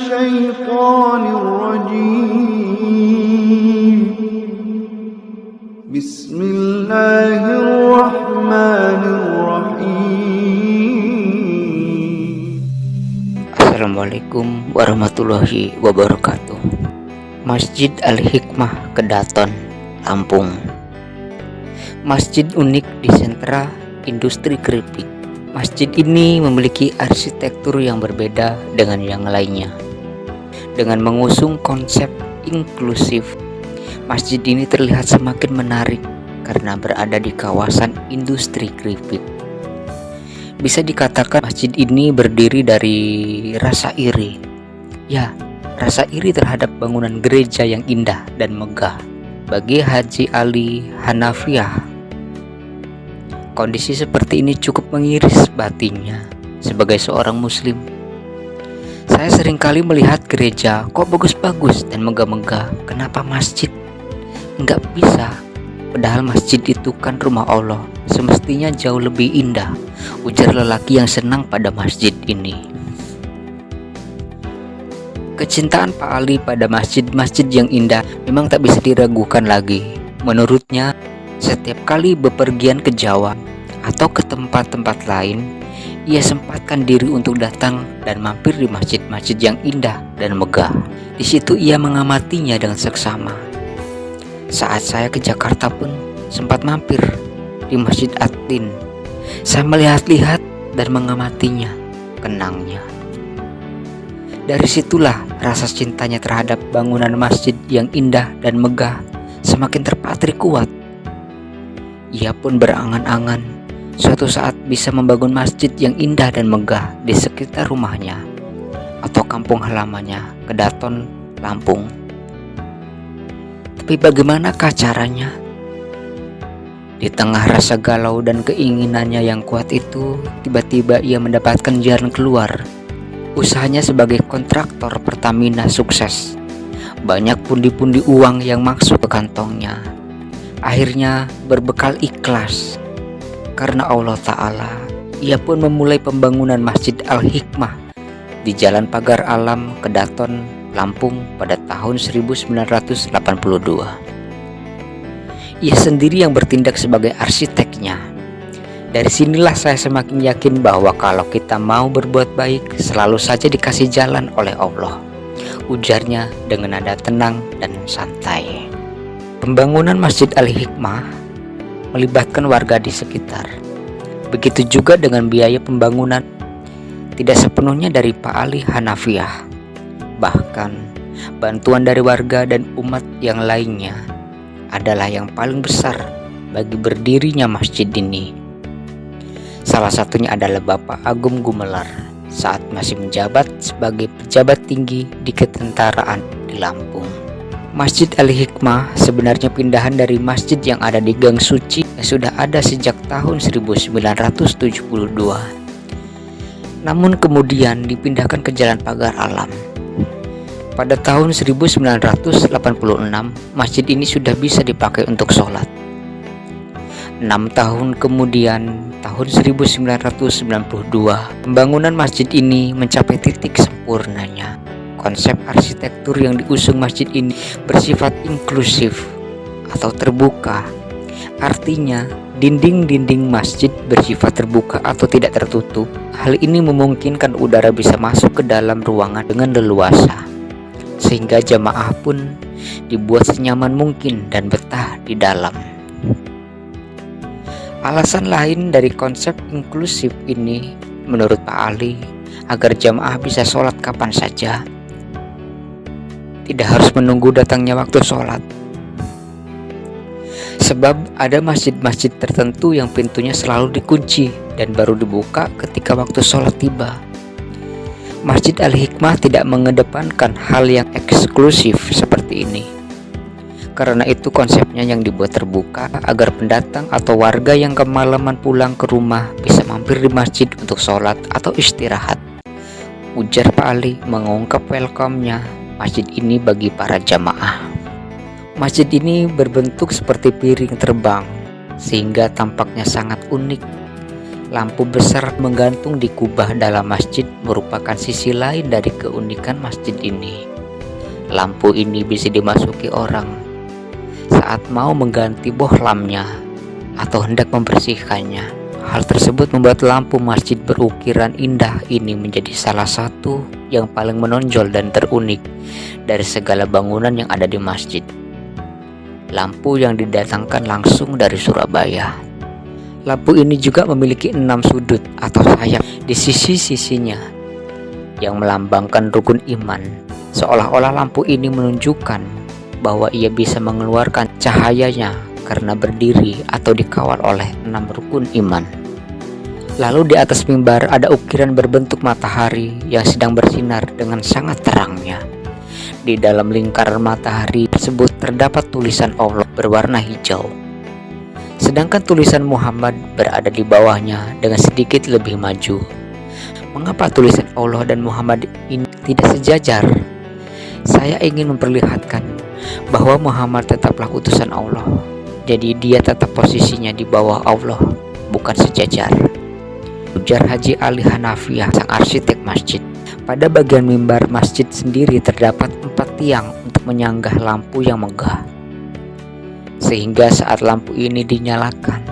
الشيطان الرجيم بسم الله الرحمن الرحيم. Assalamualaikum warahmatullahi wabarakatuh. Masjid Al-Hikmah, Kedaton, Lampung. Masjid unik di sentra industri keripik. Masjid ini memiliki arsitektur yang berbeda dengan yang lainnya. Dengan mengusung konsep inklusif, masjid ini terlihat semakin menarik karena berada di kawasan industri keripik. Bisa dikatakan masjid ini berdiri dari rasa iri. Ya, rasa iri terhadap bangunan gereja yang indah dan megah. Bagi Haji Ali Hanafiyah, kondisi seperti ini cukup mengiris batinnya sebagai seorang muslim. Saya seringkali melihat gereja kok bagus-bagus dan megah-megah, kenapa masjid nggak bisa? Padahal masjid itu kan rumah Allah, semestinya jauh lebih indah, ujar lelaki yang senang pada masjid ini. Kecintaan Pak Ali pada masjid-masjid yang indah memang tak bisa diragukan lagi. Menurutnya, setiap kali bepergian ke Jawa atau ke tempat-tempat lain, ia sempatkan diri untuk datang dan mampir di masjid-masjid yang indah dan megah. Di situ ia mengamatinya dengan seksama. Saat saya ke Jakarta pun sempat mampir di Masjid Atin. Saya melihat-lihat dan mengamatinya, kenangnya. Dari situlah rasa cintanya terhadap bangunan masjid yang indah dan megah semakin terpatri kuat. Ia pun berangan-angan suatu saat bisa membangun masjid yang indah dan megah di sekitar rumahnya atau kampung halamannya, Kedaton, Lampung. Tapi bagaimanakah caranya? Di tengah rasa galau dan keinginannya yang kuat itu, tiba-tiba ia mendapatkan jalan keluar. Usahanya sebagai kontraktor Pertamina sukses. Banyak pundi-pundi uang yang masuk ke kantongnya. Akhirnya berbekal ikhlas karena Allah Ta'ala, ia pun memulai pembangunan Masjid Al-Hikmah di Jalan Pagar Alam, Kedaton, Lampung pada tahun 1982. Ia sendiri yang bertindak sebagai arsiteknya. Dari sinilah saya semakin yakin bahwa kalau kita mau berbuat baik, selalu saja dikasih jalan oleh Allah, ujarnya dengan nada tenang dan santai. Pembangunan Masjid Al-Hikmah melibatkan warga di sekitar. Begitu juga dengan biaya pembangunan tidak sepenuhnya dari Pak Ali Hanafiyah. Bahkan bantuan dari warga dan umat yang lainnya adalah yang paling besar bagi berdirinya masjid ini. Salah satunya adalah Bapak Agung Gumelar saat masih menjabat sebagai pejabat tinggi di ketentaraan di Lampung. Masjid Al-Hikmah sebenarnya pindahan dari masjid yang ada di Gang Suci yang sudah ada sejak tahun 1972. Namun kemudian dipindahkan ke Jalan Pagar Alam. Pada tahun 1986, masjid ini sudah bisa dipakai untuk sholat. 6 tahun kemudian, tahun 1992, pembangunan masjid ini mencapai titik sempurnanya. Konsep arsitektur yang diusung masjid ini bersifat inklusif atau terbuka. Artinya, dinding-dinding masjid bersifat terbuka atau tidak tertutup. Hal ini memungkinkan udara bisa masuk ke dalam ruangan dengan leluasa, sehingga jamaah pun dibuat senyaman mungkin dan betah di dalam. Alasan lain dari konsep inklusif ini menurut Pak Ali agar jamaah bisa sholat kapan saja, tidak harus menunggu datangnya waktu sholat. Sebab ada masjid-masjid tertentu yang pintunya selalu dikunci dan baru dibuka ketika waktu sholat tiba. Masjid Al-Hikmah tidak mengedepankan hal yang eksklusif seperti ini. Karena itu konsepnya yang dibuat terbuka agar pendatang atau warga yang kemalaman pulang ke rumah bisa mampir di masjid untuk sholat atau istirahat, ujar Pak Ali mengungkap welcome-nya masjid ini bagi para jamaah. Masjid ini berbentuk seperti piring terbang sehingga tampaknya sangat unik. Lampu besar menggantung di kubah dalam masjid merupakan sisi lain dari keunikan masjid ini. Lampu ini bisa dimasuki orang saat mau mengganti bohlamnya atau hendak membersihkannya. Hal tersebut membuat lampu masjid berukiran indah ini menjadi salah satu yang paling menonjol dan terunik dari segala bangunan yang ada di masjid. Lampu yang didatangkan langsung dari Surabaya. Lampu ini juga memiliki 6 sudut atau sayap di sisi-sisinya yang melambangkan rukun iman. Seolah-olah lampu ini menunjukkan bahwa ia bisa mengeluarkan cahayanya karena berdiri atau dikawal oleh 6 rukun iman. Lalu di atas mimbar ada ukiran berbentuk matahari yang sedang bersinar dengan sangat terangnya. Di dalam lingkaran matahari tersebut terdapat tulisan Allah berwarna hijau. Sedangkan tulisan Muhammad berada di bawahnya dengan sedikit lebih maju. Mengapa tulisan Allah dan Muhammad ini tidak sejajar? Saya ingin memperlihatkan bahwa Muhammad tetaplah utusan Allah. Jadi dia tetap posisinya di bawah Allah, bukan sejajar. Ujar Haji Ali Hanafiah, sang arsitek masjid. Pada bagian mimbar masjid sendiri terdapat 4 tiang untuk menyanggah lampu yang megah. Sehingga saat lampu ini dinyalakan,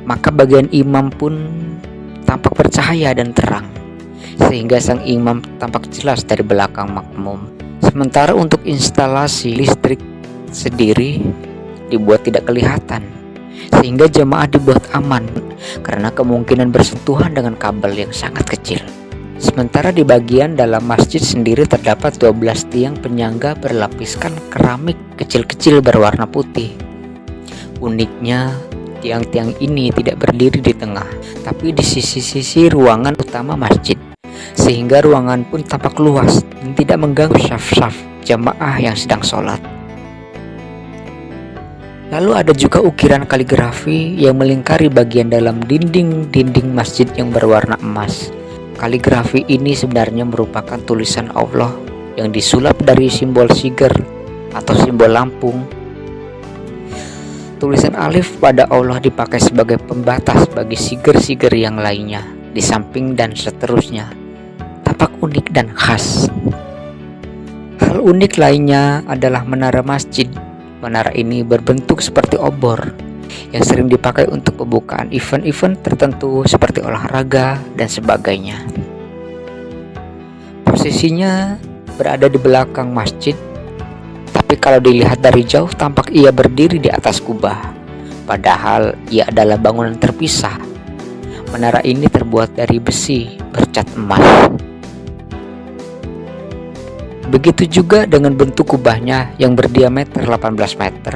maka bagian imam pun tampak bercahaya dan terang, sehingga sang imam tampak jelas dari belakang makmum. Sementara untuk instalasi listrik sendiri dibuat tidak kelihatan, sehingga jemaah dibuat aman karena kemungkinan bersentuhan dengan kabel yang sangat kecil. Sementara di bagian dalam masjid sendiri terdapat 12 tiang penyangga berlapiskan keramik kecil-kecil berwarna putih. Uniknya, tiang-tiang ini tidak berdiri di tengah, tapi di sisi-sisi ruangan utama masjid, sehingga ruangan pun tampak luas dan tidak mengganggu syaf-syaf jamaah yang sedang sholat. Lalu ada juga ukiran kaligrafi yang melingkari bagian dalam dinding-dinding masjid yang berwarna emas. Kaligrafi ini sebenarnya merupakan tulisan Allah yang disulap dari simbol siger atau simbol lampung. Tulisan alif pada Allah dipakai sebagai pembatas bagi siger-siger yang lainnya, di samping dan seterusnya. Tampak unik dan khas. Hal unik lainnya adalah menara masjid. Menara ini berbentuk seperti obor yang sering dipakai untuk pembukaan event-event tertentu seperti olahraga dan sebagainya. Posisinya berada di belakang masjid, tapi kalau dilihat dari jauh tampak ia berdiri di atas kubah, padahal ia adalah bangunan terpisah. Menara ini terbuat dari besi bercat emas. Begitu juga dengan bentuk kubahnya yang berdiameter 18 meter.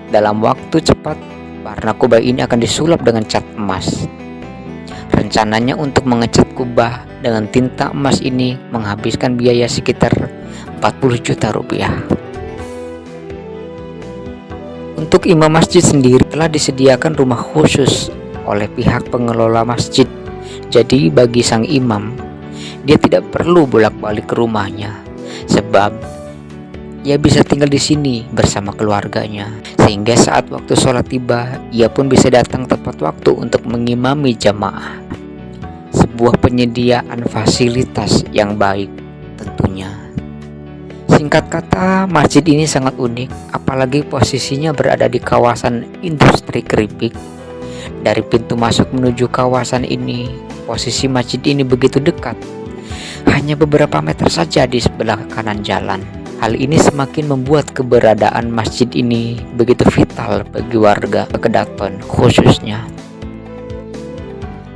Dalam waktu cepat, warna kubah ini akan disulap dengan cat emas. Rencananya untuk mengecat kubah dengan tinta emas ini menghabiskan biaya sekitar 40 juta rupiah. Untuk imam masjid sendiri telah disediakan rumah khusus oleh pihak pengelola masjid. Jadi bagi sang imam, dia tidak perlu bolak-balik ke rumahnya, sebab ia bisa tinggal di sini bersama keluarganya, sehingga saat waktu sholat tiba, ia pun bisa datang tepat waktu untuk mengimami jamaah. Sebuah penyediaan fasilitas yang baik tentunya. Singkat kata, masjid ini sangat unik, apalagi posisinya berada di kawasan industri keripik. Dari pintu masuk menuju kawasan ini, posisi masjid ini begitu dekat, hanya beberapa meter saja di sebelah kanan jalan. Hal ini semakin membuat keberadaan masjid ini begitu vital bagi warga Kedaton khususnya.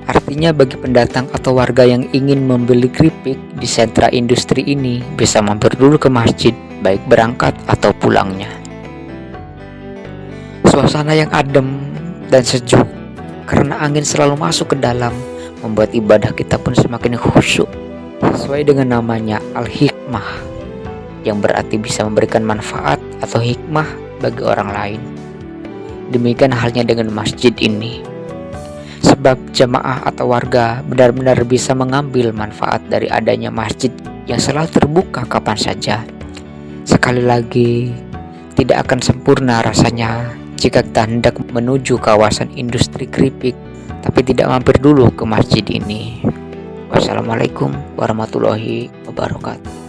Artinya bagi pendatang atau warga yang ingin membeli keripik di sentra industri ini bisa mampir dulu ke masjid, baik berangkat atau pulangnya. Suasana yang adem dan sejuk karena angin selalu masuk ke dalam membuat ibadah kita pun semakin khusyuk. Sesuai dengan namanya Al-Hikmah, yang berarti bisa memberikan manfaat atau hikmah bagi orang lain. Demikian halnya dengan masjid ini, sebab jamaah atau warga benar-benar bisa mengambil manfaat dari adanya masjid yang selalu terbuka kapan saja. Sekali lagi, tidak akan sempurna rasanya jika kita hendak menuju kawasan industri keripik tapi tidak mampir dulu ke masjid ini. Wassalamualaikum warahmatullahi wabarakatuh.